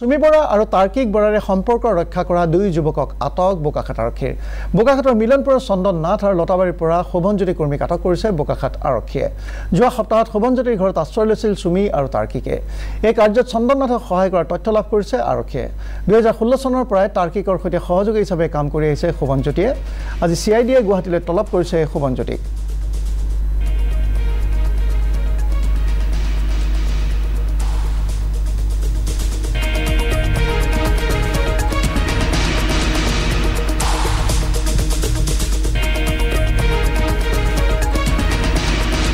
চুমি বৰা আৰু তাৰ্কিক বৰাৰে সম্পৰ্ক ৰক্ষা কৰা দুই যুৱকক আটক বোকাখাত আৰক্ষীৰ। বোকাখাতৰ মিলনপুৰৰ চন্দন নাথ আৰু লতাবাৰীৰ পৰা শোভনজ্যোতি কৰ্মীক আটক কৰিছে বোকাখাত আৰক্ষীয়ে। যোৱা সপ্তাহত শোভনজ্যোতিৰ ঘৰত আশ্ৰয় লৈছিল চুমি আৰু তাৰ্কিকে। এই কাৰ্যত চন্দন নাথক সহায় কৰাৰ তথ্য লাভ কৰিছে আৰক্ষীয়ে। 2016 চনৰ পৰাই তাৰ্কিকৰ সৈতে সহযোগী হিচাপে কাম কৰি আহিছে শোভনজ্যোতিয়ে। আজি CIDয়ে গুৱাহাটীলৈ তলব কৰিছে শোভনজ্যোতিক।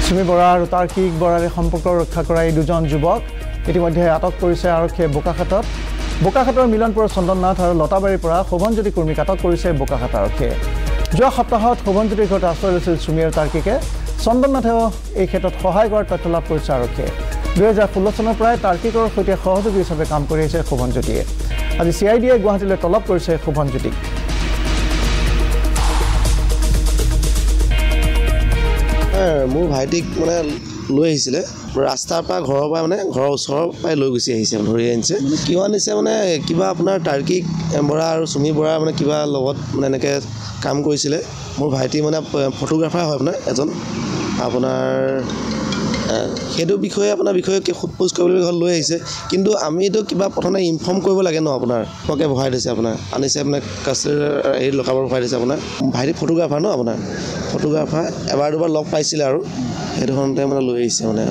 চুমি বৰা আৰু তাৰ্কিক বৰাৰে সম্পৰ্ক ৰক্ষা কৰা এই দুজন যুৱক ইতিমধ্যে আটক কৰিছে আৰক্ষীয়ে বোকাখাতত। বোকাখাতৰ মিলনপুৰৰ চন্দন নাথ আৰু লতাবাৰীৰ পৰা শোভনজ্যোতি কৰ্মীক আটক কৰিছে বোকাখাত আৰক্ষীয়ে। যোৱা সপ্তাহত শোভনজ্যোতিৰ ঘৰত আশ্ৰয় লৈছিল চুমি আৰু তাৰ্কিকে। চন্দন নাথেও এই ক্ষেত্ৰত সহায় কৰাৰ তথ্য লাভ কৰিছে আৰক্ষীয়ে। 2016 চনৰ পৰাই তাৰ্কিকৰ সৈতে সহযোগী হিচাপে কাম কৰি আহিছে শোভনজ্যোতিয়ে। আজি CIDয়ে গুৱাহাটীলৈ তলব কৰিছে শোভনজ্যোতিক। মোৰ ভাইটিক মানে লৈ আহিছিলে ৰাস্তাৰ পৰা ঘৰৰ পৰা মানে ঘৰৰ ওচৰৰ পৰাই লৈ গুচি আহিছে, ধৰি আনিছে। কিয় আনিছে মানে কিবা আপোনাৰ তাৰ্কিক বৰা আৰু চুমি বৰা মানে কিবা লগত মানে এনেকৈ কাম কৰিছিলে। মোৰ ভাইটি মানে ফটোগ্ৰাফাৰ হয় আপোনাৰ এজন, আপোনাৰ সেইটো বিষয়ে সোধ-পোছ কৰিবলৈ ঘৰত লৈ আহিছে। কিন্তু আমিতো কিবা প্ৰথমে ইনফৰ্ম কৰিব লাগে ন, আপোনাৰ পকে ভৰাই দিছে, আপোনাৰ আনিছে আপোনাৰ কাষ্টডি এই লকাবৰ ভৰাই দিছে। আপোনাৰ ভাইটি ফটোগ্ৰাফাৰ ন, আপোনাৰ ফটোগ্ৰাফাৰ এবাৰ দুবাৰ লগ পাইছিলে আৰু সেইটো ধৰণতে মানে লৈ আহিছে মানে।